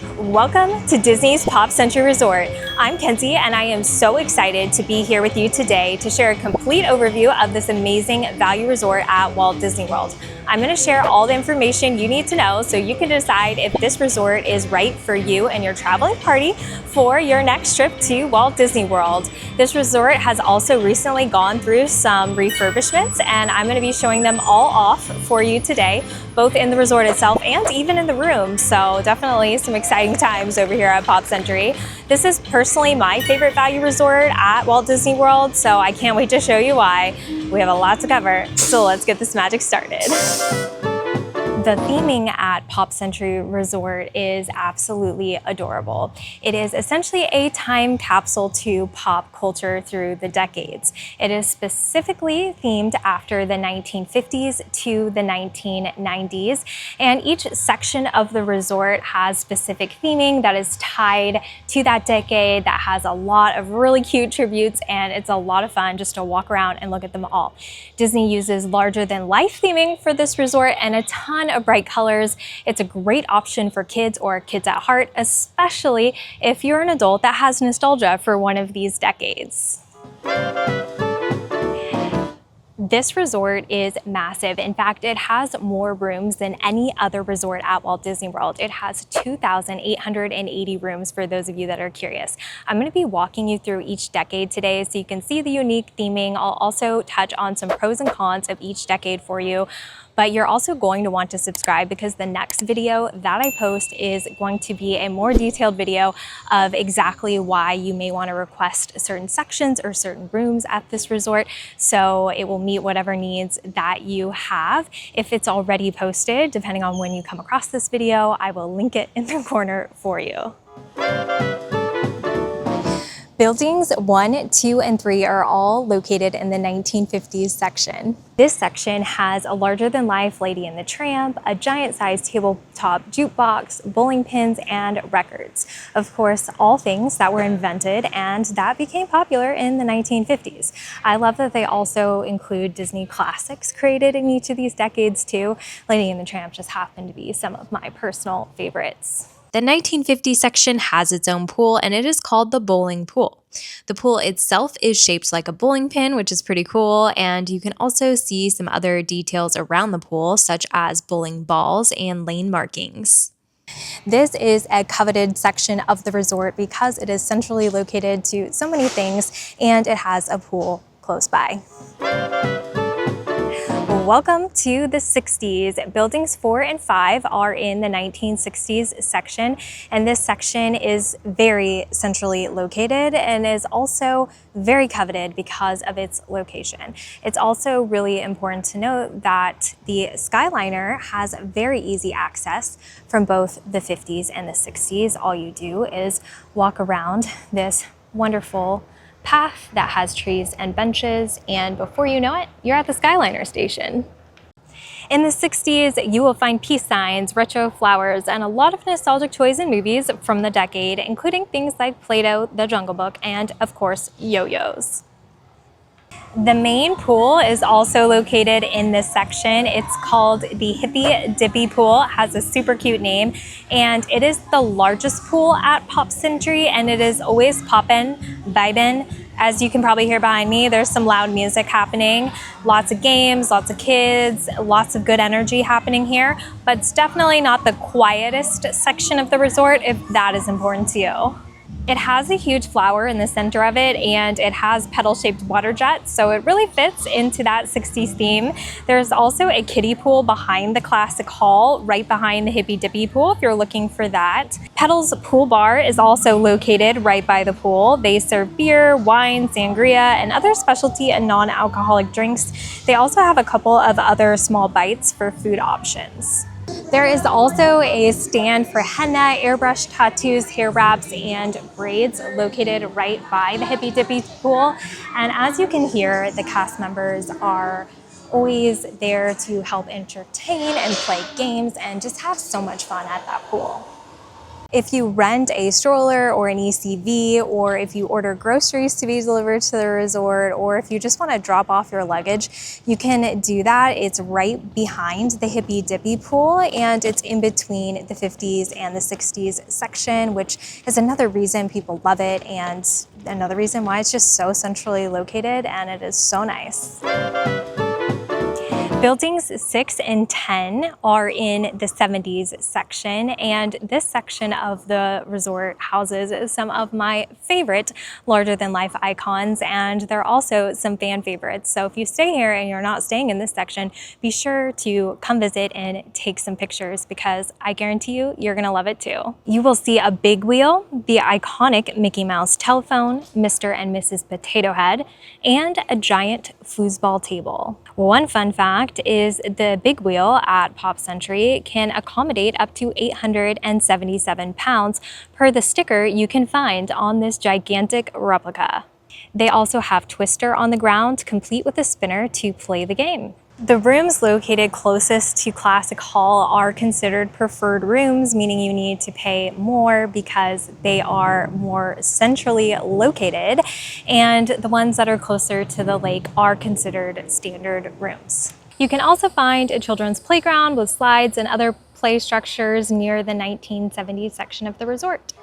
Welcome to Disney's Pop Century Resort. I'm Kenzie and I am so excited to be here with you today to share a complete overview of this amazing value resort at Walt Disney World. I'm going to share all the information you need to know so you can decide if this resort is right for you and your traveling party for your next trip to Walt Disney World. This resort has also recently gone through some refurbishments and I'm going to be showing them all off for you today, both in the resort itself and even in the room. So definitely some exciting times over here at Pop Century. This is personally my favorite value resort at Walt Disney World, so I can't wait to show you why. We have a lot to cover, so let's get this magic started. The theming at Pop Century Resort is absolutely adorable. It is essentially a time capsule to pop culture through the decades. It is specifically themed after the 1950s to the 1990s, and each section of the resort has specific theming that is tied to that decade, that has a lot of really cute tributes, and it's a lot of fun just to walk around and look at them all. Disney uses larger-than-life theming for this resort and a ton of bright colors. It's a great option for kids or kids at heart, especially if you're an adult that has nostalgia for one of these decades. This resort is massive. In fact, it has more rooms than any other resort at Walt Disney World. It has 2,880 rooms for those of you that are curious. I'm going to be walking you through each decade today so you can see the unique theming. I'll also touch on some pros and cons of each decade for you. But you're also going to want to subscribe because the next video that I post is going to be a more detailed video of exactly why you may want to request certain sections or certain rooms at this resort. So it will meet whatever needs that you have. If it's already posted, depending on when you come across this video, I will link it in the corner for you. Buildings 1, 2, and 3 are all located in the 1950s section. This section has a larger-than-life Lady and the Tramp, a giant-sized tabletop jukebox, bowling pins, and records. Of course, all things that were invented and that became popular in the 1950s. I love that they also include Disney classics created in each of these decades too. Lady and the Tramp just happened to be some of my personal favorites. The 1950 section has its own pool, and it is called the bowling pool. The pool itself is shaped like a bowling pin, which is pretty cool, and you can also see some other details around the pool, such as bowling balls and lane markings. This is a coveted section of the resort because it is centrally located to so many things, and it has a pool close by. Welcome to the 60s. Buildings 4 and 5 are in the 1960s section, and this section is very centrally located and is also very coveted because of its location. It's also really important to note that the Skyliner has very easy access from both the 50s and the 60s. All you do is walk around this wonderful path that has trees and benches, and before you know it, you're at the Skyliner station. In the 60s, you will find peace signs, retro flowers, and a lot of nostalgic toys and movies from the decade, including things like Play-Doh, The Jungle Book, and of course, yo-yos. The main pool is also located in this section. It's called the Hippy Dippy Pool. It has a super cute name, and it is the largest pool at Pop Century, and it is always poppin', vibin'. As you can probably hear behind me, there's some loud music happening, lots of games, lots of kids, lots of good energy happening here, but it's definitely not the quietest section of the resort if that is important to you. It has a huge flower in the center of it, and it has petal-shaped water jets, so it really fits into that 60s theme. There's also a kiddie pool behind the classic hall, right behind the Hippy Dippy Pool if you're looking for that. Petal's Pool Bar is also located right by the pool. They serve beer, wine, sangria, and other specialty and non-alcoholic drinks. They also have a couple of other small bites for food options. There is also a stand for henna, airbrush tattoos, hair wraps, and braids located right by the Hippy Dippy Pool. And as you can hear, the cast members are always there to help entertain and play games and just have so much fun at that pool. If you rent a stroller or an ECV, or if you order groceries to be delivered to the resort, or if you just want to drop off your luggage, you can do that. It's right behind the Hippy Dippy Pool, and it's in between the 50s and the 60s section, which is another reason people love it, and another reason why it's just so centrally located, and it is so nice. Buildings 6 and 10 are in the 70s section, and this section of the resort houses some of my favorite larger-than-life icons, and there are also some fan favorites. So if you stay here and you're not staying in this section, be sure to come visit and take some pictures, because I guarantee you, you're gonna love it too. You will see a big wheel, the iconic Mickey Mouse telephone, Mr. and Mrs. Potato Head, and a giant foosball table. One fun fact is the big wheel at Pop Century can accommodate up to 877 pounds per the sticker you can find on this gigantic replica. They also have Twister on the ground, complete with a spinner to play the game. The rooms located closest to Classic Hall are considered preferred rooms, meaning you need to pay more because they are more centrally located, and the ones that are closer to the lake are considered standard rooms. You can also find a children's playground with slides and other play structures near the 1970s section of the resort.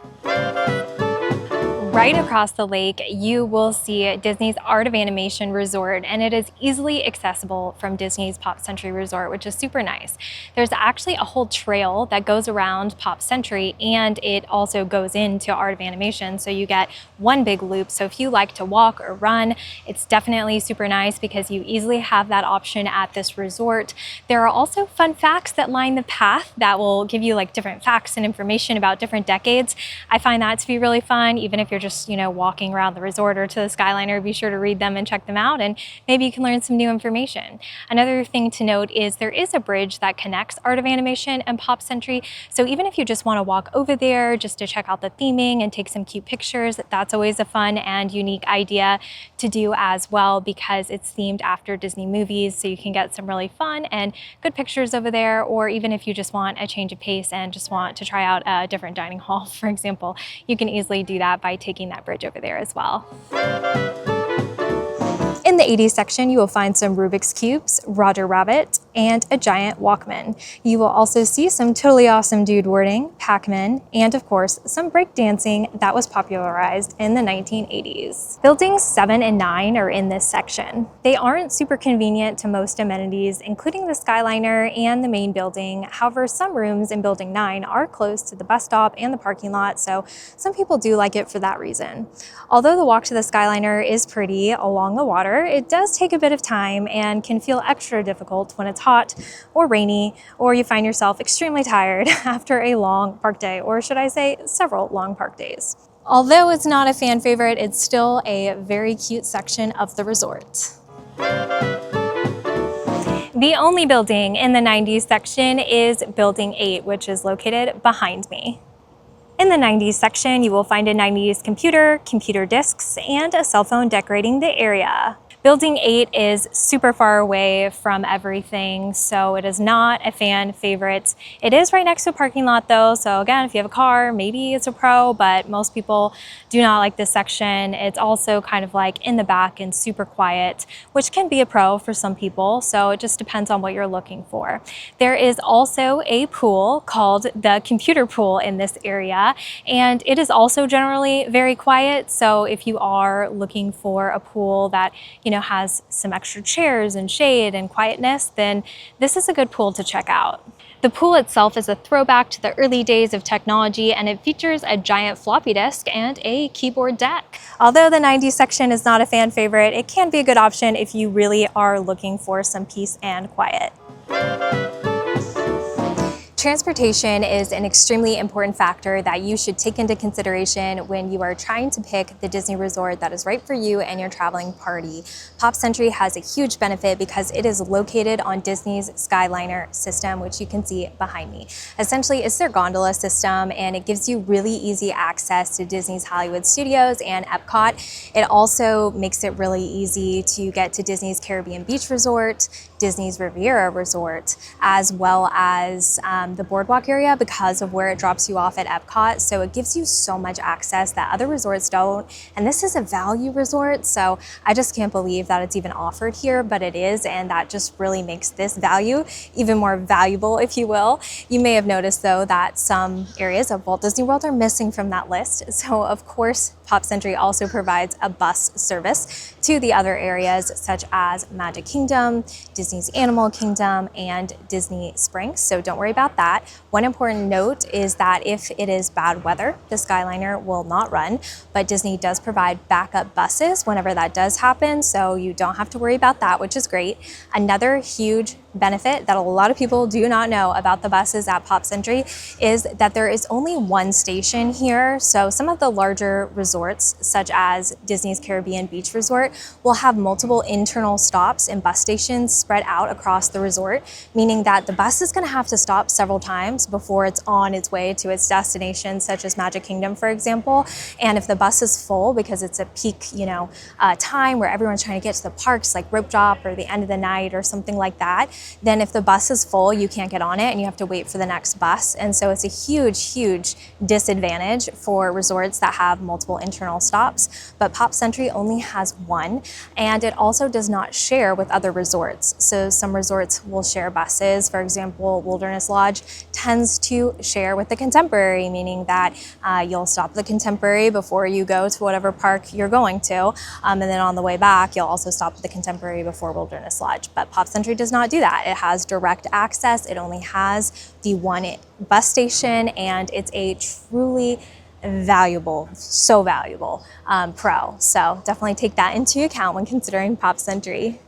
Right across the lake, you will see Disney's Art of Animation Resort, and it is easily accessible from Disney's Pop Century Resort, which is super nice. There's actually a whole trail that goes around Pop Century, and it also goes into Art of Animation, so you get one big loop. So if you like to walk or run, it's definitely super nice because you easily have that option at this resort. There are also fun facts that line the path that will give you like different facts and information about different decades. I find that to be really fun, even if you're just, walking around the resort or to the Skyliner. Be sure to read them and check them out, and maybe you can learn some new information. Another thing to note is there is a bridge that connects Art of Animation and Pop Century, so even if you just want to walk over there just to check out the theming and take some cute pictures, that's always a fun and unique idea to do as well, because it's themed after Disney movies, so you can get some really fun and good pictures over there. Or even if you just want a change of pace and just want to try out a different dining hall, for example, you can easily do that by taking that bridge over there as well. In the 80s section, you will find some Rubik's Cubes, Roger Rabbit, and a giant Walkman. You will also see some Totally Awesome Dude wording, Pac-Man, and of course, some breakdancing that was popularized in the 1980s. Buildings 7 and 9 are in this section. They aren't super convenient to most amenities, including the Skyliner and the main building. However, some rooms in Building 9 are close to the bus stop and the parking lot, so some people do like it for that reason. Although the walk to the Skyliner is pretty along the water, it does take a bit of time and can feel extra difficult when it's hot or rainy, or you find yourself extremely tired after a long park day, or should I say several long park days. Although it's not a fan favorite, it's still a very cute section of the resort. The only building in the 90s section is Building 8, which is located behind me. In the 90s section, you will find a 90s computer, computer discs, and a cell phone decorating the area. Building 8 is super far away from everything, so it is not a fan favorite. It is right next to a parking lot though, so again, if you have a car, maybe it's a pro, but most people do not like this section. It's also kind of like in the back and super quiet, which can be a pro for some people, so it just depends on what you're looking for. There is also a pool called the computer pool in this area, and it is also generally very quiet, so if you are looking for a pool that, has some extra chairs and shade and quietness, then this is a good pool to check out. The pool itself is a throwback to the early days of technology, and it features a giant floppy disk and a keyboard deck. Although the 90s section is not a fan favorite, it can be a good option if you really are looking for some peace and quiet. Transportation is an extremely important factor that you should take into consideration when you are trying to pick the Disney resort that is right for you and your traveling party. Pop Century has a huge benefit because it is located on Disney's Skyliner system, which you can see behind me. Essentially, it's their gondola system, and it gives you really easy access to Disney's Hollywood Studios and Epcot. It also makes it really easy to get to Disney's Caribbean Beach Resort, Disney's Riviera Resort, as well as the boardwalk area because of where it drops you off at Epcot. So it gives you so much access that other resorts don't. And this is a value resort, so I just can't believe that it's even offered here, but it is, and that just really makes this value even more valuable, if you will. You may have noticed though that some areas of Walt Disney World are missing from that list. So of course, Pop Century also provides a bus service to the other areas such as Magic Kingdom, Disney's Animal Kingdom, and Disney Springs. So don't worry about that. One important note is that if it is bad weather, the Skyliner will not run, but Disney does provide backup buses whenever that does happen. So you don't have to worry about that, which is great. Another huge benefit that a lot of people do not know about the buses at Pop Century is that there is only one station here. So some of the larger resorts, such as Disney's Caribbean Beach Resort, will have multiple internal stops and bus stations spread out across the resort, meaning that the bus is going to have to stop several times before it's on its way to its destination, such as Magic Kingdom, for example. And if the bus is full because it's a peak, time where everyone's trying to get to the parks, like rope drop or the end of the night or something like that, then if the bus is full, you can't get on it and you have to wait for the next bus. And so it's a huge, huge disadvantage for resorts that have multiple internal stops. But Pop Century only has one, and it also does not share with other resorts. So some resorts will share buses. For example, Wilderness Lodge tends to share with the Contemporary, meaning that you'll stop the Contemporary before you go to whatever park you're going to. And then on the way back, you'll also stop at the Contemporary before Wilderness Lodge. But Pop Century does not do that. It has direct access. It only has the one bus station, and it's a truly valuable, so valuable pro. So definitely take that into account when considering Pop Century.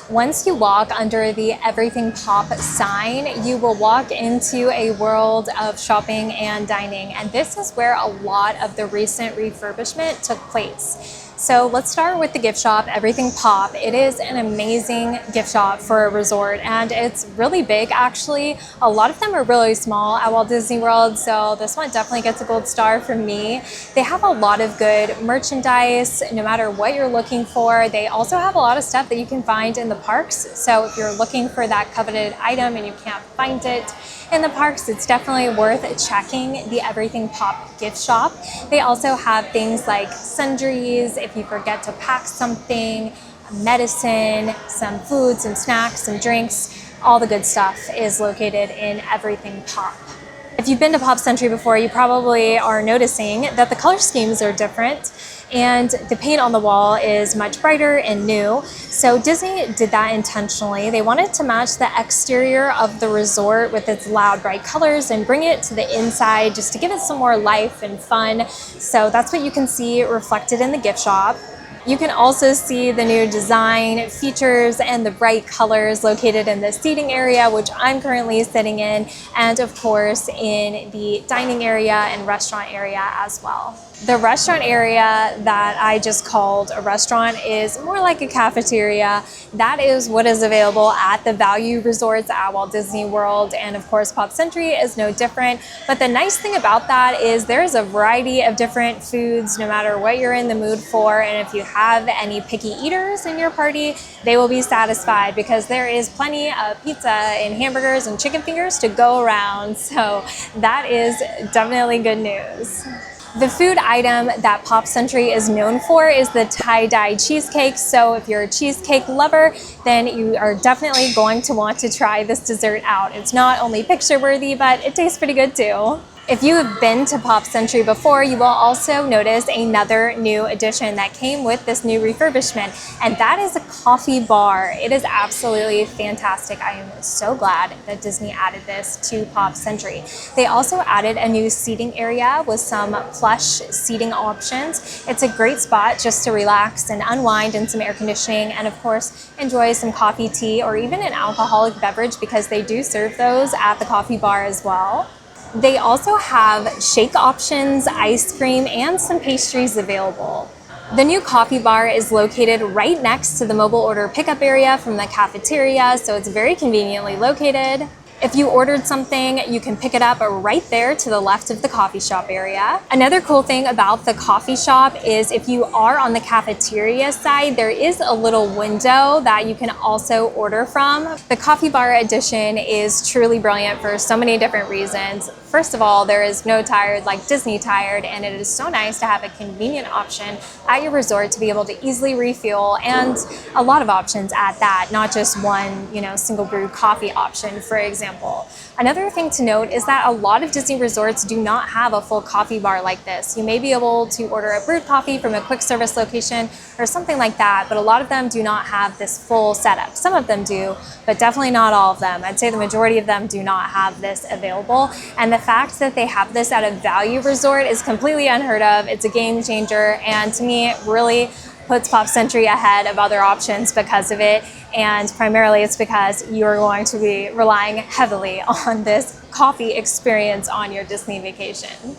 Once you walk under the Everything Pop sign, you will walk into a world of shopping and dining. And this is where a lot of the recent refurbishment took place. So let's start with the gift shop, Everything Pop. It is an amazing gift shop for a resort, and it's really big actually. A lot of them are really small at Walt Disney World, so this one definitely gets a gold star from me. They have a lot of good merchandise, no matter what you're looking for. They also have a lot of stuff that you can find in the parks. So if you're looking for that coveted item and you can't find it in the parks, it's definitely worth checking the Everything Pop gift shop. They also have things like sundries, if you forget to pack something, medicine, some food, some snacks, some drinks. All the good stuff is located in Everything Pop. If you've been to Pop Century before, you probably are noticing that the color schemes are different and the paint on the wall is much brighter and new. So Disney did that intentionally. They wanted to match the exterior of the resort with its loud, bright colors and bring it to the inside just to give it some more life and fun. So that's what you can see reflected in the gift shop. You can also see the new design, features, and the bright colors located in the seating area, which I'm currently sitting in, and of course in the dining area and restaurant area as well. The restaurant area that I just called a restaurant is more like a cafeteria. That is what is available at the value resorts at Walt Disney World, and of course Pop Century is no different. But the nice thing about that is there's a variety of different foods no matter what you're in the mood for, and if you have any picky eaters in your party, they will be satisfied because there is plenty of pizza and hamburgers and chicken fingers to go around. So that is definitely good news. The food item that Pop Century is known for is the tie-dye cheesecake. So if you're a cheesecake lover, then you are definitely going to want to try this dessert out. It's not only picture worthy, but it tastes pretty good too. If you have been to Pop Century before, you will also notice another new addition that came with this new refurbishment, and that is a coffee bar. It is absolutely fantastic. I am so glad that Disney added this to Pop Century. They also added a new seating area with some plush seating options. It's a great spot just to relax and unwind in some air conditioning, and of course enjoy some coffee, tea, or even an alcoholic beverage because they do serve those at the coffee bar as well. They also have shake options, ice cream, and some pastries available. The new coffee bar is located right next to the mobile order pickup area from the cafeteria, so it's very conveniently located. If you ordered something, you can pick it up right there to the left of the coffee shop area. Another cool thing about the coffee shop is if you are on the cafeteria side, there is a little window that you can also order from. The coffee bar edition is truly brilliant for so many different reasons. First of all, there is no tired like Disney tired, and it is so nice to have a convenient option at your resort to be able to easily refuel, and a lot of options at that, not just one, single brew coffee option, for example. Another thing to note is that a lot of Disney resorts do not have a full coffee bar like this. You may be able to order a brewed coffee from a quick service location or something like that, but a lot of them do not have this full setup. Some of them do, but definitely not all of them. I'd say the majority of them do not have this available. And the fact that they have this at a value resort is completely unheard of. It's a game changer, and to me, it really puts Pop Century ahead of other options because of it. And primarily it's because you're going to be relying heavily on this coffee experience on your Disney vacation.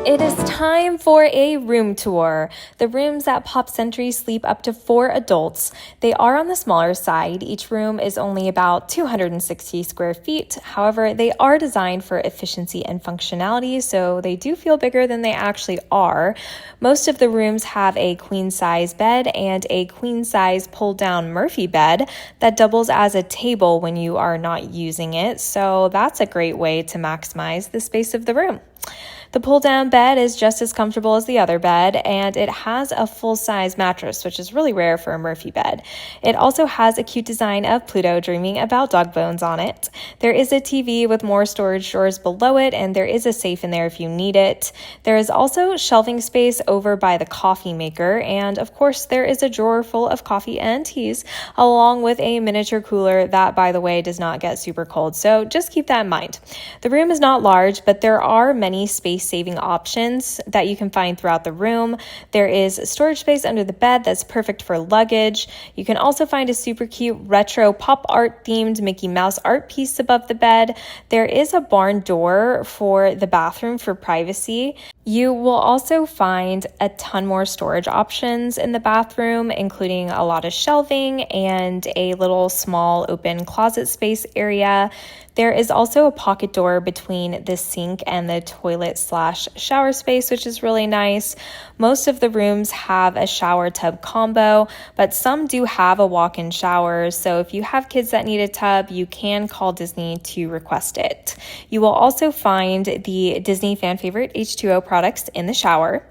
It is time for a room tour. The rooms at Pop Century sleep up to 4 adults. They are on the smaller side. Each room is only about 260 square feet. However, they are designed for efficiency and functionality, so they do feel bigger than they actually are. Most of the rooms have a queen-size bed and a queen-size pull-down Murphy bed that doubles as a table when you are not using it, so that's a great way to maximize the space of the room. The pull-down bed is just as comfortable as the other bed, and it has a full-size mattress, which is really rare for a Murphy bed. It also has a cute design of Pluto dreaming about dog bones on it. There is a TV with more storage drawers below it, and there is a safe in there if you need it. There is also shelving space over by the coffee maker, and of course there is a drawer full of coffee and teas, along with a miniature cooler that, by the way, does not get super cold, so just keep that in mind. The room is not large, but there are many space-saving options that you can find throughout the room. There is storage space under the bed that's perfect for luggage. You can also find a super cute retro pop art themed Mickey Mouse art piece above the bed. There is a barn door for the bathroom for privacy. You will also find a ton more storage options in the bathroom, including a lot of shelving and a little small open closet space area. There is also a pocket door between the sink and the toilet/shower space, which is really nice. Most of the rooms have a shower tub combo, but some do have a walk-in shower. So if you have kids that need a tub, you can call Disney to request it. You will also find the Disney fan favorite H2O products in the shower.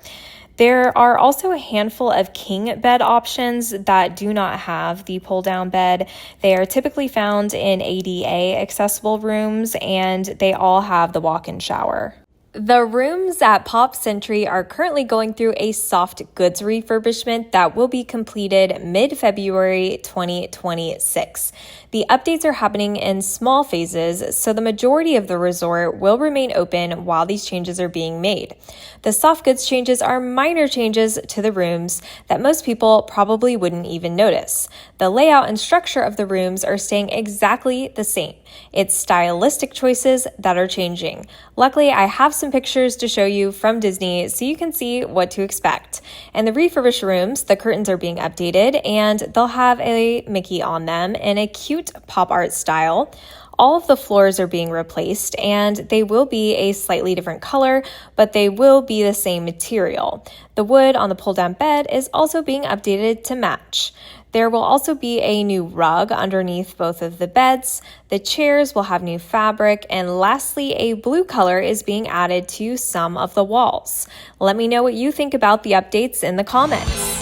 There are also a handful of king bed options that do not have the pull-down bed. They are typically found in ADA accessible rooms, and they all have the walk-in shower. The rooms at Pop Century are currently going through a soft goods refurbishment that will be completed mid-February 2026. The updates are happening in small phases, so the majority of the resort will remain open while these changes are being made. The soft goods changes are minor changes to the rooms that most people probably wouldn't even notice. The layout and structure of the rooms are staying exactly the same. It's stylistic choices that are changing. Luckily, I have some pictures to show you from Disney so you can see what to expect. And the refurbished rooms, the curtains are being updated, and they'll have a Mickey on them in a cute pop art style. All of the floors are being replaced, and they will be a slightly different color, but they will be the same material. The wood on the pull-down bed is also being updated to match. There will also be a new rug underneath both of the beds. The chairs will have new fabric, and lastly, a blue color is being added to some of the walls. Let me know what you think about the updates in the comments.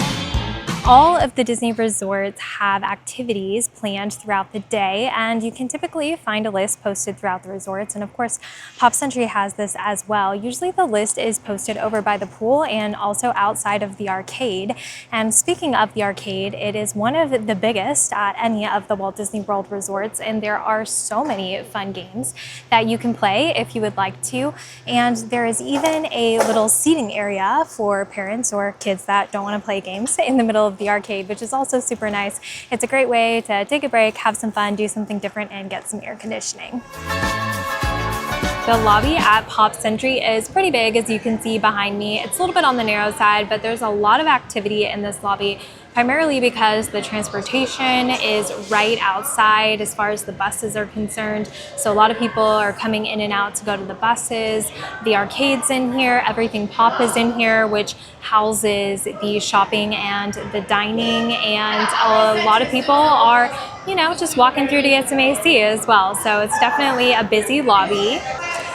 All of the Disney resorts have activities planned throughout the day, and you can typically find a list posted throughout the resorts. And of course, Pop Century has this as well. Usually the list is posted over by the pool and also outside of the arcade. And speaking of the arcade, it is one of the biggest at any of the Walt Disney World resorts, and there are so many fun games that you can play if you would like to. And there is even a little seating area for parents or kids that don't want to play games in the middle of the arcade, which is also super nice. It's a great way to take a break, have some fun, do something different, and get some air conditioning. The lobby at Pop Century is pretty big, as you can see behind me. It's a little bit on the narrow side, but there's a lot of activity in this lobby, primarily because the transportation is right outside as far as the buses are concerned. So a lot of people are coming in and out to go to the buses. The arcade's in here, Everything Pop is in here, which houses the shopping and the dining, and a lot of people are, you know, just walking through to get some AC as well. So it's definitely a busy lobby.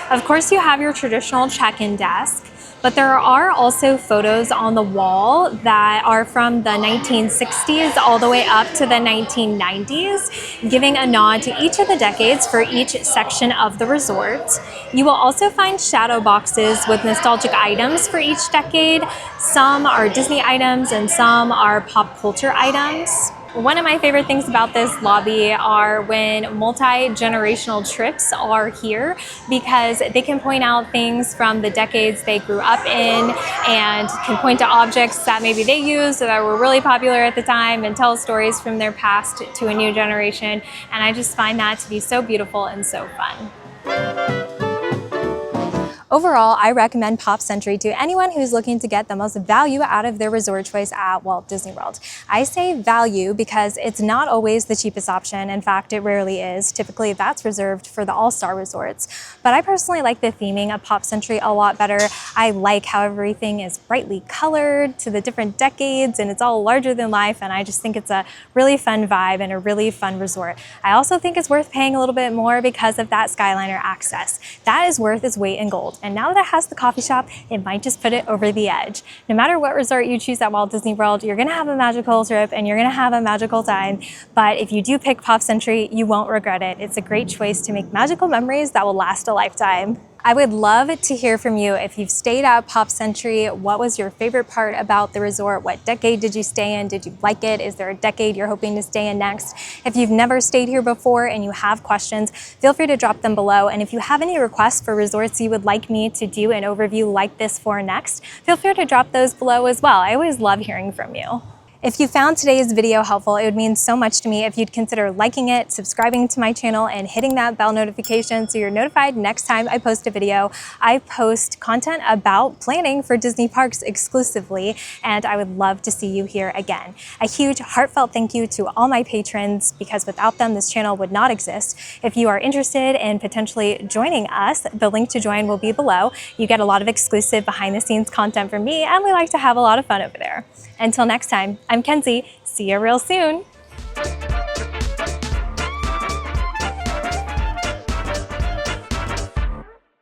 Of course, you have your traditional check-in desk, but there are also photos on the wall that are from the 1960s all the way up to the 1990s, giving a nod to each of the decades for each section of the resort. You will also find shadow boxes with nostalgic items for each decade. Some are Disney items and some are pop culture items. One of my favorite things about this lobby are when multi-generational trips are here, because they can point out things from the decades they grew up in and can point to objects that maybe they used or that were really popular at the time and tell stories from their past to a new generation. And I just find that to be so beautiful and so fun. Overall, I recommend Pop Century to anyone who's looking to get the most value out of their resort choice at Walt Disney World. I say value because it's not always the cheapest option. In fact, it rarely is. Typically, that's reserved for the all-star resorts. But I personally like the theming of Pop Century a lot better. I like how everything is brightly colored to the different decades, and it's all larger than life, and I just think it's a really fun vibe and a really fun resort. I also think it's worth paying a little bit more because of that Skyliner access. That is worth its weight in gold. And now that it has the coffee shop, it might just put it over the edge. No matter what resort you choose at Walt Disney World, you're gonna have a magical trip and you're gonna have a magical time. But if you do pick Pop Century, you won't regret it. It's a great choice to make magical memories that will last a lifetime. I would love to hear from you. If you've stayed at Pop Century, what was your favorite part about the resort? What decade did you stay in? Did you like it? Is there a decade you're hoping to stay in next? If you've never stayed here before and you have questions, feel free to drop them below. And if you have any requests for resorts you would like me to do an overview like this for next, feel free to drop those below as well. I always love hearing from you. If you found today's video helpful, it would mean so much to me if you'd consider liking it, subscribing to my channel, and hitting that bell notification so you're notified next time I post a video. I post content about planning for Disney parks exclusively, and I would love to see you here again. A huge heartfelt thank you to all my patrons, because without them, this channel would not exist. If you are interested in potentially joining us, the link to join will be below. You get a lot of exclusive behind-the-scenes content from me, and we like to have a lot of fun over there. Until next time, I'm Kenzie. See you real soon.